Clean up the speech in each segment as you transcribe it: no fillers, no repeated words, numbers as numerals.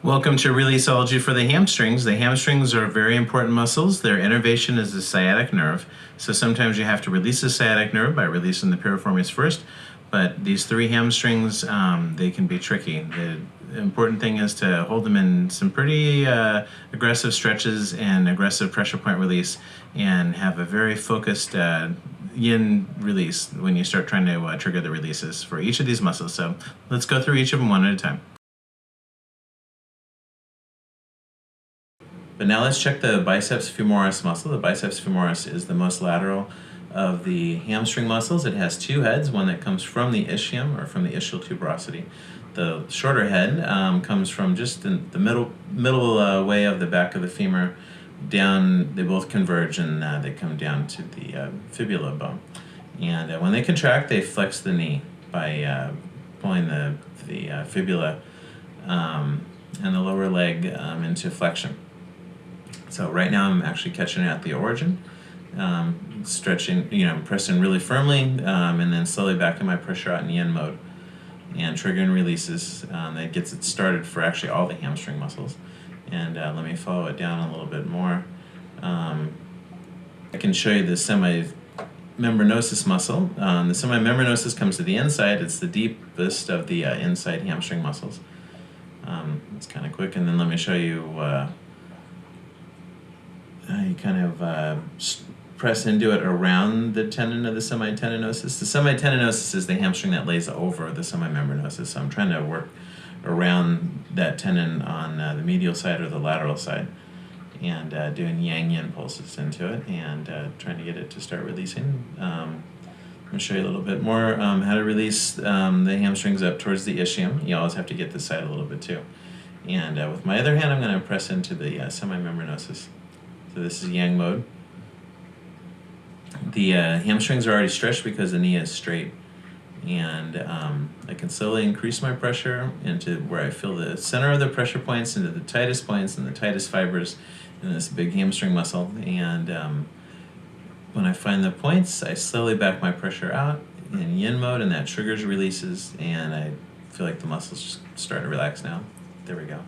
Welcome to Releaseology for the hamstrings. The hamstrings are very important muscles. Their innervation is the sciatic nerve. So sometimes you have to release the sciatic nerve by releasing the piriformis first. But these three hamstrings, they can be tricky. The important thing is to hold them in some pretty aggressive stretches and aggressive pressure point release, and have a very focused yin release when you start trying to trigger the releases for each of these muscles. So let's go through each of them one at a time. But now let's check the biceps femoris muscle. The biceps femoris is the most lateral of the hamstring muscles. It has two heads, one that comes from the ischium or from the ischial tuberosity. The shorter head comes from just in the middle way of the back of the femur down. They both converge and they come down to the fibula bone. And when they contract, they flex the knee by pulling the fibula and the lower leg into flexion. So right now I'm actually catching it at the origin, stretching, pressing really firmly, and then slowly backing my pressure out in yin mode and triggering releases. That gets it started for actually all the hamstring muscles. And let me follow it down a little bit more. I can show you the semimembranosus muscle. The semimembranosus comes to the inside. It's the deepest of the inside hamstring muscles. It's kind of quick, and then let me show you you kind of press into it around the tendon of the semitendinosus. The semitendinosus is the hamstring that lays over the semimembranosus. So I'm trying to work around that tendon on the medial side or the lateral side, and doing yang-yin pulses into it, and trying to get it to start releasing. I'm going to show you a little bit more how to release the hamstrings up towards the ischium. You always have to get this side a little bit too. And with my other hand, I'm going to press into the semimembranosus. So this is yang mode. The hamstrings are already stretched because the knee is straight, and I can slowly increase my pressure into where I feel the center of the pressure points, into the tightest points and the tightest fibers in this big hamstring muscle. And when I find the points, I slowly back my pressure out in yin mode, and that triggers releases, and I feel like the muscles just start to relax now. There we go.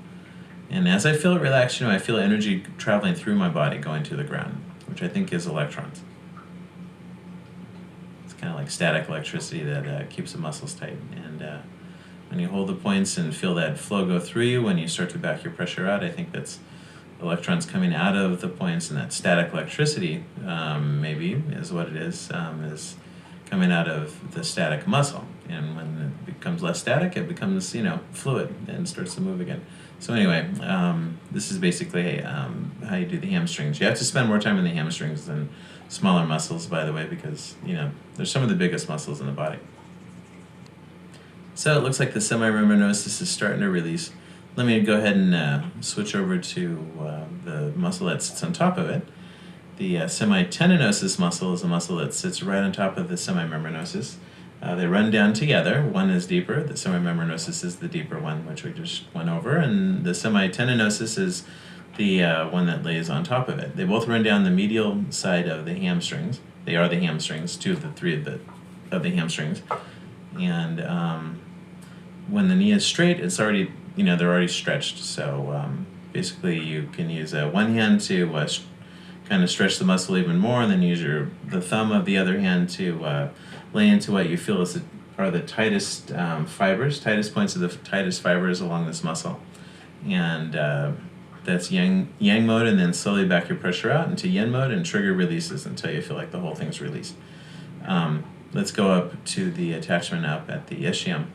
And as I feel it relax, I feel energy traveling through my body going to the ground, which I think is electrons. It's kind of like static electricity that keeps the muscles tight. And when you hold the points and feel that flow go through you, when you start to back your pressure out, I think that's electrons coming out of the points, and that static electricity maybe is what it is coming out of the static muscle. And when it becomes less static, it becomes, fluid and starts to move again. So anyway, this is basically how you do the hamstrings. You have to spend more time in the hamstrings than smaller muscles, by the way, because, they're some of the biggest muscles in the body. So it looks like the semimembranosus is starting to release. Let me go ahead and switch over to the muscle that sits on top of it. The semitendinosus muscle is a muscle that sits right on top of the semimembranosus. They run down together. One is deeper. The semimembranosus is the deeper one, which we just went over, and the semitendinosus is the one that lays on top of it. They both run down the medial side of the hamstrings. They are the hamstrings, two of the three of the hamstrings. And when the knee is straight, it's already, they're already stretched. So basically, you can use one hand to kind of stretch the muscle even more, and then use the thumb of the other hand to lay into what you feel are the tightest tightest points of the tightest fibers along this muscle. And that's yang mode, and then slowly back your pressure out into yin mode and trigger releases until you feel like the whole thing's released. Let's go up to the attachment up at the ischium.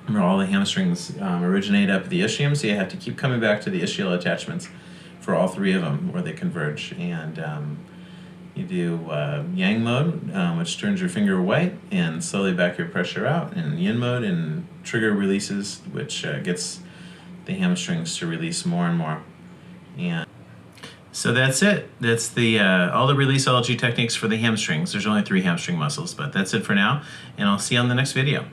Remember, all the hamstrings originate up at the ischium, so you have to keep coming back to the ischial attachments for all three of them where they converge. And you do yang mode, which turns your finger white, and slowly back your pressure out, and yin mode, and trigger releases, which gets the hamstrings to release more and more. And so that's it. That's the all the releaseology techniques for the hamstrings. There's only 3 hamstring muscles, but that's it for now, and I'll see you on the next video.